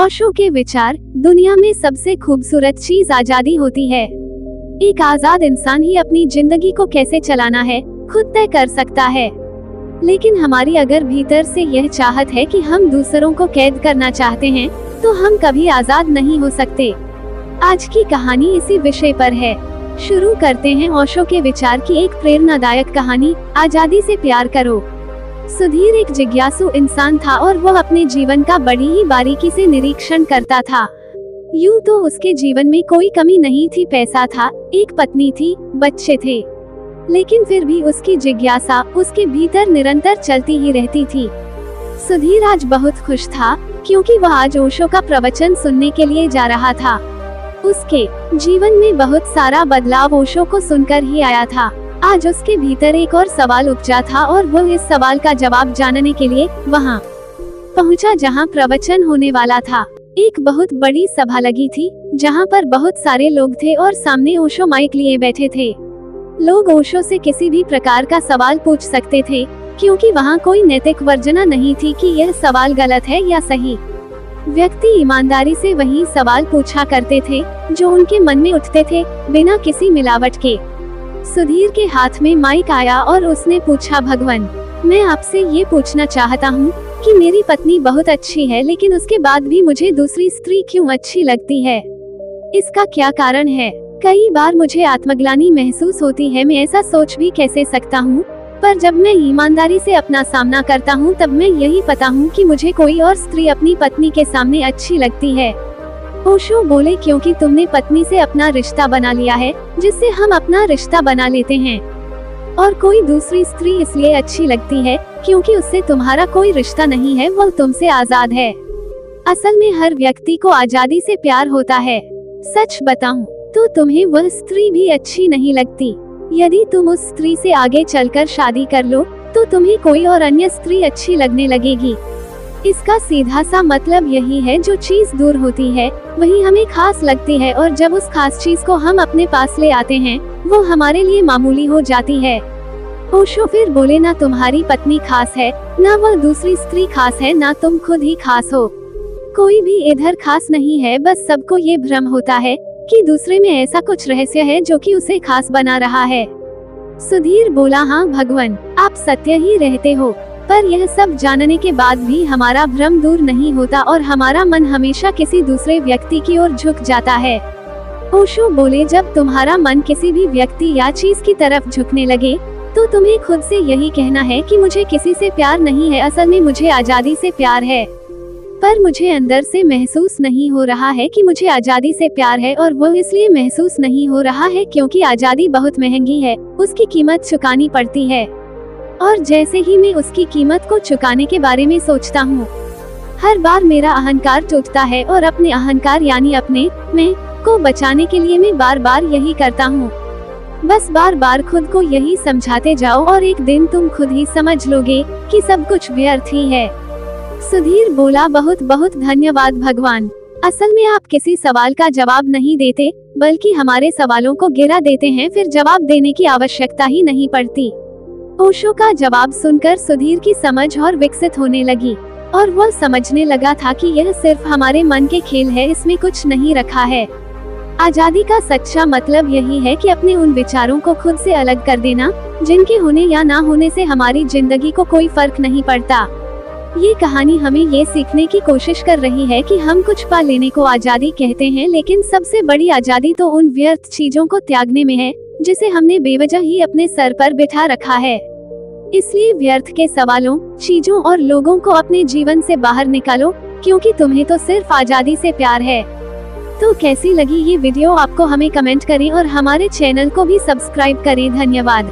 ओशो के विचार, दुनिया में सबसे खूबसूरत चीज आजादी होती है। एक आजाद इंसान ही अपनी जिंदगी को कैसे चलाना है खुद तय कर सकता है। लेकिन हमारी अगर भीतर से यह चाहत है कि हम दूसरों को कैद करना चाहते हैं, तो हम कभी आजाद नहीं हो सकते। आज की कहानी इसी विषय पर है। शुरू करते हैं ओशो के विचार की एक प्रेरणादायक कहानी, आजादी से प्यार करो। सुधीर एक जिज्ञासु इंसान था और वह अपने जीवन का बड़ी ही बारीकी से निरीक्षण करता था। यूं तो उसके जीवन में कोई कमी नहीं थी, पैसा था, एक पत्नी थी, बच्चे थे, लेकिन फिर भी उसकी जिज्ञासा उसके भीतर निरंतर चलती ही रहती थी। सुधीर आज बहुत खुश था क्योंकि वह आज ओशो का प्रवचन सुनने के लिए जा रहा था। उसके जीवन में बहुत सारा बदलाव ओशो को सुनकर ही आया था। आज उसके भीतर एक और सवाल उपजा था और वह इस सवाल का जवाब जानने के लिए वहां पहुंचा जहां प्रवचन होने वाला था। एक बहुत बड़ी सभा लगी थी जहां पर बहुत सारे लोग थे और सामने ओशो माइक लिए बैठे थे। लोग ओशो से किसी भी प्रकार का सवाल पूछ सकते थे क्योंकि वहां कोई नैतिक वर्जना नहीं थी कि यह सवाल गलत है या सही। व्यक्ति ईमानदारी से वही सवाल पूछा करते थे जो उनके मन में उठते थे, बिना किसी मिलावट के। सुधीर के हाथ में माइक आया और उसने पूछा, भगवान, मैं आपसे ये पूछना चाहता हूँ कि मेरी पत्नी बहुत अच्छी है, लेकिन उसके बाद भी मुझे दूसरी स्त्री क्यों अच्छी लगती है? इसका क्या कारण है? कई बार मुझे आत्मग्लानि महसूस होती है, मैं ऐसा सोच भी कैसे सकता हूँ, पर जब मैं ईमानदारी से अपना सामना करता हूँ तब मैं यही पता हूँ कि मुझे कोई और स्त्री अपनी पत्नी के सामने अच्छी लगती है। ओशो बोले, क्योंकि तुमने पत्नी से अपना रिश्ता बना लिया है जिससे हम अपना रिश्ता बना लेते हैं, और कोई दूसरी स्त्री इसलिए अच्छी लगती है क्योंकि उससे तुम्हारा कोई रिश्ता नहीं है, वह तुमसे आजाद है। असल में हर व्यक्ति को आजादी से प्यार होता है। सच बताऊं तो तुम्हें वह स्त्री भी अच्छी नहीं लगती। यदि तुम उस स्त्री से आगे चलकर शादी कर लो तो तुम्हें कोई और अन्य स्त्री अच्छी लगने लगेगी। इसका सीधा सा मतलब यही है, जो चीज दूर होती है वही हमें खास लगती है, और जब उस खास चीज को हम अपने पास ले आते हैं वो हमारे लिए मामूली हो जाती है। ओशो फिर बोले, ना तुम्हारी पत्नी खास है, ना वह दूसरी स्त्री खास है, ना तुम खुद ही खास हो। कोई भी इधर खास नहीं है, बस सबको ये भ्रम होता है कि दूसरे में ऐसा कुछ रहस्य है जो कि उसे खास बना रहा है। सुधीर बोला, हाँ भगवान, आप सत्य ही रहते हो, पर यह सब जानने के बाद भी हमारा भ्रम दूर नहीं होता और हमारा मन हमेशा किसी दूसरे व्यक्ति की ओर झुक जाता है। ओशो बोले, जब तुम्हारा मन किसी भी व्यक्ति या चीज की तरफ झुकने लगे तो तुम्हें खुद से यही कहना है कि मुझे किसी से प्यार नहीं है, असल में मुझे आजादी से प्यार है। पर मुझे अंदर से महसूस नहीं हो रहा है कि मुझे आजादी से प्यार है, और वह इसलिए महसूस नहीं हो रहा है क्योंकि आजादी बहुत महंगी है, उसकी कीमत चुकानी पड़ती है। और जैसे ही मैं उसकी कीमत को चुकाने के बारे में सोचता हूँ, हर बार मेरा अहंकार टूटता है, और अपने अहंकार यानी अपने मैं को बचाने के लिए मैं बार बार यही करता हूँ। बस बार बार खुद को यही समझाते जाओ और एक दिन तुम खुद ही समझ लोगे कि सब कुछ व्यर्थ ही है। सुधीर बोला, बहुत बहुत धन्यवाद भगवान। असल में आप किसी सवाल का जवाब नहीं देते, बल्कि हमारे सवालों को गिरा देते हैं, फिर जवाब देने की आवश्यकता ही नहीं पड़ती। ओशो का जवाब सुनकर सुधीर की समझ और विकसित होने लगी, और वह समझने लगा था कि यह सिर्फ हमारे मन के खेल है, इसमें कुछ नहीं रखा है। आजादी का सच्चा मतलब यही है कि अपने उन विचारों को खुद से अलग कर देना जिनके होने या ना होने से हमारी जिंदगी को कोई फर्क नहीं पड़ता। ये कहानी हमें ये सीखने की कोशिश कर रही है कि हम कुछ पा लेने को आजादी कहते हैं, लेकिन सबसे बड़ी आजादी तो उन व्यर्थ चीजों को त्यागने में है जिसे हमने बेवजह ही अपने सर पर बिठा रखा है। इसलिए व्यर्थ के सवालों, चीजों और लोगों को अपने जीवन से बाहर निकालो, क्योंकि तुम्हें तो सिर्फ आजादी से प्यार है। तो कैसी लगी ये वीडियो आपको हमें कमेंट करें और हमारे चैनल को भी सब्सक्राइब करें। धन्यवाद।